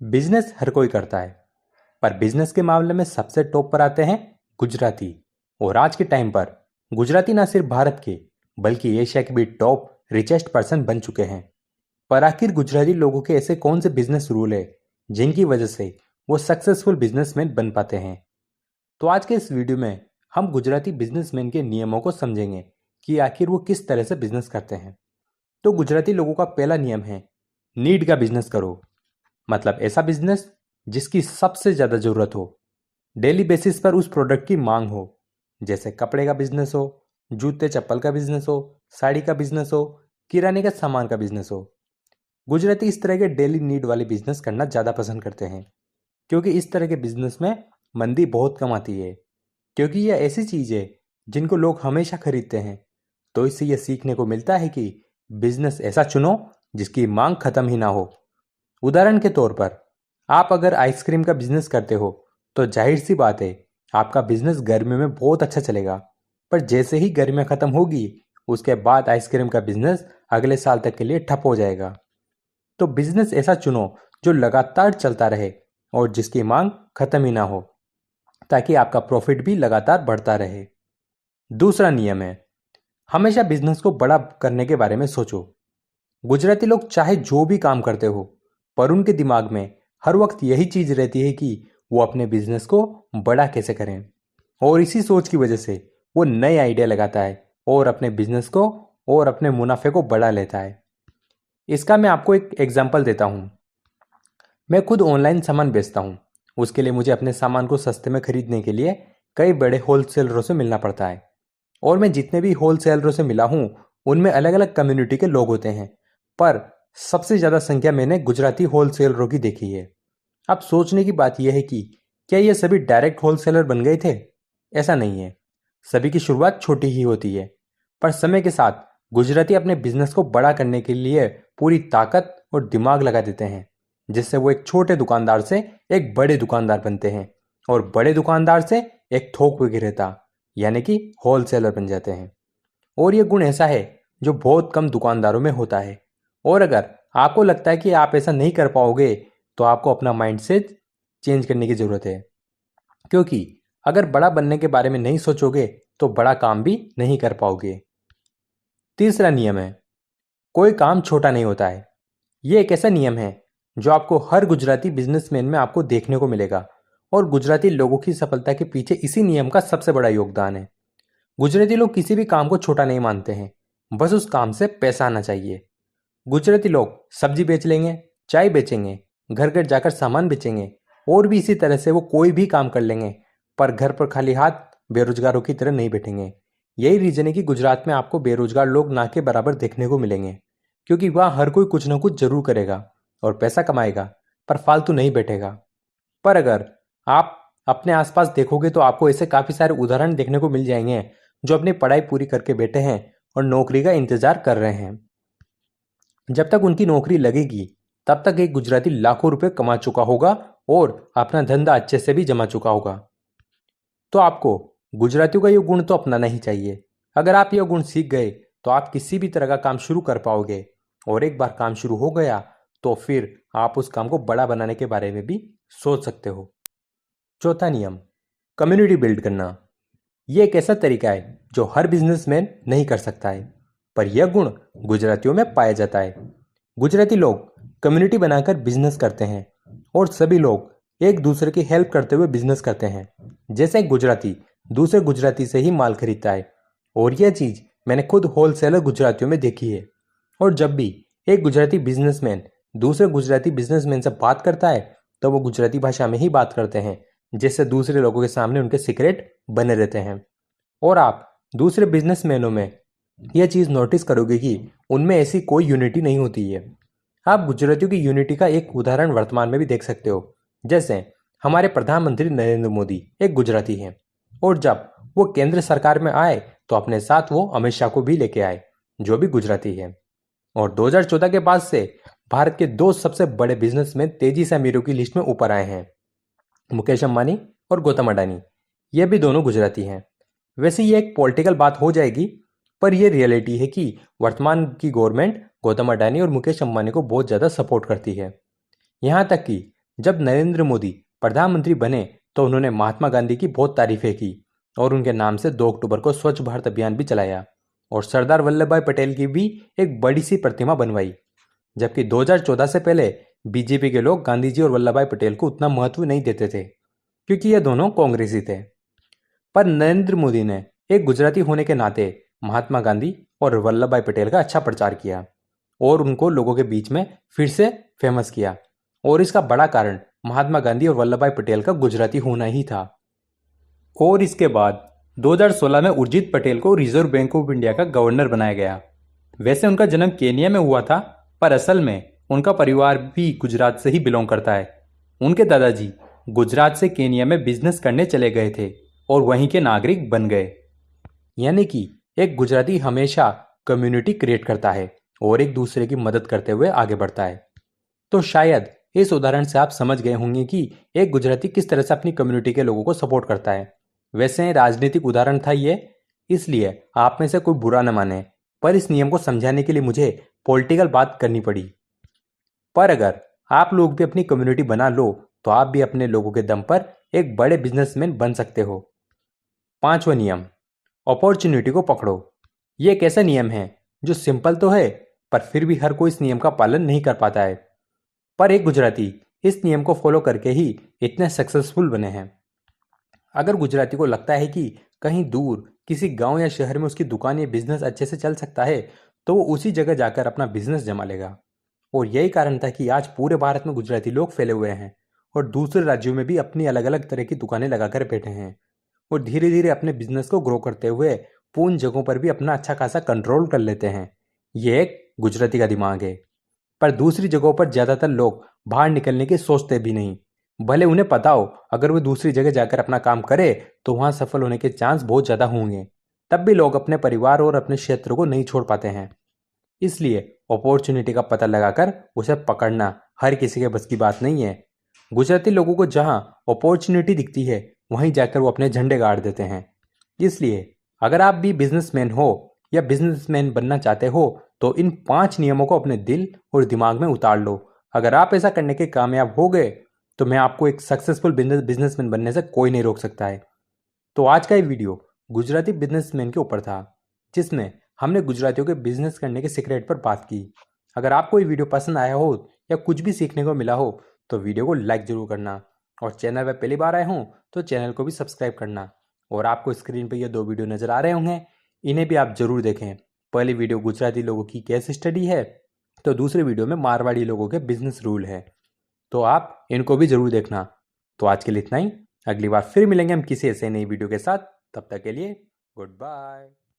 Business हर कोई करता है, पर बिजनेस के मामले में सबसे टॉप पर आते हैं गुजराती। और आज के टाइम पर गुजराती ना सिर्फ भारत के बल्कि एशिया के भी टॉप रिचेस्ट पर्सन बन चुके हैं। पर आखिर गुजराती लोगों के ऐसे कौन से बिजनेस रूल है जिनकी वजह से वो सक्सेसफुल बिजनेसमैन बन पाते हैं? तो आज के इस वीडियो में हम गुजराती बिजनेसमैन के नियमों को समझेंगे कि आखिर वो किस तरह से बिजनेस करते हैं। तो गुजराती लोगों का पहला नियम है, नीड का बिजनेस करो। मतलब ऐसा बिजनेस जिसकी सबसे ज्यादा जरूरत हो, डेली बेसिस पर उस प्रोडक्ट की मांग हो। जैसे कपड़े का बिजनेस हो, जूते चप्पल का बिजनेस हो, साड़ी का बिजनेस हो, किराने का सामान का बिजनेस हो। गुजराती इस तरह के डेली नीड वाले बिजनेस करना ज्यादा पसंद करते हैं, क्योंकि इस तरह के बिजनेस में मंदी बहुत कम आती है। क्योंकि यह ऐसी चीज है जिनको लोग हमेशा खरीदते हैं। तो इससे यह सीखने को मिलता है कि बिजनेस ऐसा चुनो जिसकी मांग खत्म ही ना हो। उदाहरण के तौर पर, आप अगर आइसक्रीम का बिजनेस करते हो तो जाहिर सी बात है आपका बिजनेस गर्मियों में बहुत अच्छा चलेगा। पर जैसे ही गर्मियां खत्म होगी उसके बाद आइसक्रीम का बिजनेस अगले साल तक के लिए ठप हो जाएगा। तो बिजनेस ऐसा चुनो जो लगातार चलता रहे और जिसकी मांग खत्म ही ना हो, ताकि आपका प्रॉफिट भी लगातार बढ़ता रहे। दूसरा नियम है, हमेशा बिजनेस को बड़ा करने के बारे में सोचो। गुजराती लोग चाहे जो भी काम करते हो, पर उनके दिमाग में हर वक्त यही चीज रहती है कि वो अपने बिजनेस को बड़ा कैसे करें। और इसी सोच की वजह से वो नए आइडिया लगाता है और अपने बिजनेस को और अपने मुनाफे को बढ़ा लेता है। इसका मैं आपको एक एग्जांपल देता हूँ। मैं खुद ऑनलाइन सामान बेचता हूँ। उसके लिए मुझे अपने सामान को सस्ते में खरीदने के लिए कई बड़े होलसेलरों से मिलना पड़ता है। और मैं जितने भी होलसेलरों से मिला हूँ उनमें अलग अलग कम्युनिटी के लोग होते हैं, पर सबसे ज्यादा संख्या मैंने गुजराती होलसेलरों की देखी है। अब सोचने की बात यह है कि क्या ये सभी डायरेक्ट होलसेलर बन गए थे? ऐसा नहीं है। सभी की शुरुआत छोटी ही होती है, पर समय के साथ गुजराती अपने बिजनेस को बड़ा करने के लिए पूरी ताकत और दिमाग लगा देते हैं, जिससे वो एक छोटे दुकानदार से एक बड़े दुकानदार बनते हैं और बड़े दुकानदार से एक थोक विक्रेता यानी कि होलसेलर बन जाते हैं। और ये गुण ऐसा है जो बहुत कम दुकानदारों में होता है। और अगर आपको लगता है कि आप ऐसा नहीं कर पाओगे तो आपको अपना माइंडसेट चेंज करने की जरूरत है। क्योंकि अगर बड़ा बनने के बारे में नहीं सोचोगे तो बड़ा काम भी नहीं कर पाओगे। तीसरा नियम है, कोई काम छोटा नहीं होता है। ये एक ऐसा नियम है जो आपको हर गुजराती बिजनेसमैन में आपको देखने को मिलेगा। और गुजराती लोगों की सफलता के पीछे इसी नियम का सबसे बड़ा योगदान है। गुजराती लोग किसी भी काम को छोटा नहीं मानते हैं, बस उस काम से पैसा आना चाहिए। गुजराती लोग सब्जी बेच लेंगे, चाय बेचेंगे, घर घर जाकर सामान बेचेंगे और भी इसी तरह से वो कोई भी काम कर लेंगे, पर घर पर खाली हाथ बेरोजगारों की तरह नहीं बैठेंगे। यही रीजन है कि गुजरात में आपको बेरोजगार लोग ना के बराबर देखने को मिलेंगे, क्योंकि वहाँ हर कोई कुछ ना कुछ जरूर करेगा और पैसा कमाएगा, पर फालतू नहीं बैठेगा। पर अगर आप अपने आसपास देखोगे तो आपको ऐसे काफी सारे उदाहरण देखने को मिल जाएंगे जो अपनी पढ़ाई पूरी करके बैठे हैं और नौकरी का इंतजार कर रहे हैं। जब तक उनकी नौकरी लगेगी तब तक एक गुजराती लाखों रुपए कमा चुका होगा और अपना धंधा अच्छे से भी जमा चुका होगा। तो आपको गुजरातियों का ये गुण तो अपनाना ही चाहिए। अगर आप ये गुण सीख गए तो आप किसी भी तरह का काम शुरू कर पाओगे, और एक बार काम शुरू हो गया तो फिर आप उस काम को बड़ा बनाने के बारे में भी सोच सकते हो। चौथा नियम, कम्युनिटी बिल्ड करना। यह एक ऐसा तरीका है जो हर बिजनेसमैन नहीं कर सकता है, पर यह गुण गुजरातियों में पाया जाता है। गुजराती लोग कम्युनिटी बनाकर बिजनेस करते हैं और सभी लोग एक दूसरे की हेल्प करते हुए बिजनेस करते हैं। जैसे एक गुजराती दूसरे गुजराती से ही माल खरीदता है, और यह चीज मैंने खुद होलसेलर गुजरातियों में देखी है। और जब भी एक गुजराती बिजनेसमैन दूसरे गुजराती बिजनेसमैन से बात करता है तो वो गुजराती भाषा में ही बात करते हैं, जिससे दूसरे लोगों के सामने उनके सीक्रेट बने रहते हैं। और आप दूसरे बिजनेसमैनों में यह चीज नोटिस करोगे कि उनमें ऐसी कोई यूनिटी नहीं होती है। आप गुजरातियों की यूनिटी का एक उदाहरण वर्तमान में भी देख सकते हो। जैसे हमारे प्रधानमंत्री नरेंद्र मोदी एक गुजराती हैं, और जब वो केंद्र सरकार में आए तो अपने साथ वो अमित शाह को भी लेके आए, जो भी गुजराती है। और 2014 के बाद से भारत के दो सबसे बड़े बिजनेसमैन तेजी से अमीरों की लिस्ट में ऊपर आए हैं, मुकेश अंबानी और गौतम अडानी। ये भी दोनों गुजराती हैं। वैसे ये एक पॉलिटिकल बात हो जाएगी, पर यह रियलिटी है कि वर्तमान की गवर्नमेंट गौतम अडानी और मुकेश अंबानी को बहुत ज़्यादा सपोर्ट करती है। यहाँ तक कि जब नरेंद्र मोदी प्रधानमंत्री बने तो उन्होंने महात्मा गांधी की बहुत तारीफें की और उनके नाम से 2 अक्टूबर को स्वच्छ भारत अभियान भी चलाया और सरदार वल्लभ भाई पटेल की भी एक बड़ी सी प्रतिमा बनवाई। जबकि 2014 से पहले बीजेपी के लोग गांधी जी और वल्लभ भाई पटेल को उतना महत्व नहीं देते थे क्योंकि ये दोनों कांग्रेसी थे। पर नरेंद्र मोदी ने एक गुजराती होने के नाते महात्मा गांधी और वल्लभ भाई पटेल का अच्छा प्रचार किया और उनको लोगों के बीच में फिर से फेमस किया। और इसका बड़ा कारण महात्मा गांधी और वल्लभ भाई पटेल का गुजराती होना ही था। और इसके बाद 2016 में उर्जित पटेल को रिजर्व बैंक ऑफ इंडिया का गवर्नर बनाया गया। वैसे उनका जन्म केनिया में हुआ था, पर असल में उनका परिवार भी गुजरात से ही बिलोंग करता है। उनके दादाजी गुजरात से केनिया में बिजनेस करने चले गए थे और वहीं के नागरिक बन गए। यानी कि एक गुजराती हमेशा कम्युनिटी क्रिएट करता है और एक दूसरे की मदद करते हुए आगे बढ़ता है। तो शायद इस उदाहरण से आप समझ गए होंगे कि एक गुजराती किस तरह से अपनी कम्युनिटी के लोगों को सपोर्ट करता है। वैसे राजनीतिक उदाहरण था ये, इसलिए आप में से कोई बुरा न माने, पर इस नियम को समझाने के लिए मुझे पॉलिटिकल बात करनी पड़ी। पर अगर आप लोग भी अपनी कम्युनिटी बना लो तो आप भी अपने लोगों के दम पर एक बड़े बिजनेसमैन बन सकते हो। 5वां नियम, अपॉर्चुनिटी को पकड़ो। ये एक ऐसा नियम है जो सिंपल तो है पर फिर भी हर कोई इस नियम का पालन नहीं कर पाता है। पर एक गुजराती इस नियम को फॉलो करके ही इतने सक्सेसफुल बने हैं। अगर गुजराती को लगता है कि कहीं दूर किसी गांव या शहर में उसकी दुकान या बिजनेस अच्छे से चल सकता है तो वो उसी जगह जाकर अपना बिजनेस जमा लेगा। और यही कारण था कि आज पूरे भारत में गुजराती लोग फैले हुए हैं और दूसरे राज्यों में भी अपनी अलग अलग तरह की दुकानें लगाकर बैठे हैं और धीरे धीरे अपने बिजनेस को ग्रो करते हुए पूर्ण जगहों पर भी अपना अच्छा खासा कंट्रोल कर लेते हैं। ये एक गुजराती का दिमाग है। पर दूसरी जगहों पर ज्यादातर लोग बाहर निकलने की सोचते भी नहीं, भले उन्हें पता हो अगर वो दूसरी जगह जाकर अपना काम करे तो वहां सफल होने के चांस बहुत ज्यादा होंगे, तब भी लोग अपने परिवार और अपने क्षेत्र को नहीं छोड़ पाते हैं। इसलिए अपॉर्चुनिटी का पता लगाकर उसे पकड़ना हर किसी के बस की बात नहीं है। गुजराती लोगों को जहां अपॉर्चुनिटी दिखती है वहीं जाकर वो अपने झंडे गाड़ देते हैं। इसलिए अगर आप भी बिजनेसमैन हो या बिजनेसमैन बनना चाहते हो तो इन 5 नियमों को अपने दिल और दिमाग में उतार लो। अगर आप ऐसा करने के कामयाब हो गए तो मैं आपको एक सक्सेसफुल बिजनेसमैन बनने से कोई नहीं रोक सकता है। तो आज का ये वीडियो गुजराती बिजनेसमैन के ऊपर था, जिसमें हमने गुजरातियों के बिजनेस करने के सीक्रेट पर बात की। अगर आपको ये वीडियो पसंद आया हो या कुछ भी सीखने को मिला हो तो वीडियो को लाइक जरूर करना और चैनल पर पहली बार आए हों तो चैनल को भी सब्सक्राइब करना। और आपको स्क्रीन पर ये 2 वीडियो नजर आ रहे होंगे, इन्हें भी आप जरूर देखें। पहली वीडियो गुजराती लोगों की केस स्टडी है तो दूसरी वीडियो में मारवाड़ी लोगों के बिजनेस रूल है, तो आप इनको भी जरूर देखना। तो आज के लिए इतना ही, अगली बार फिर मिलेंगे हम किसी ऐसे नई वीडियो के साथ। तब तक के लिए गुड बाय।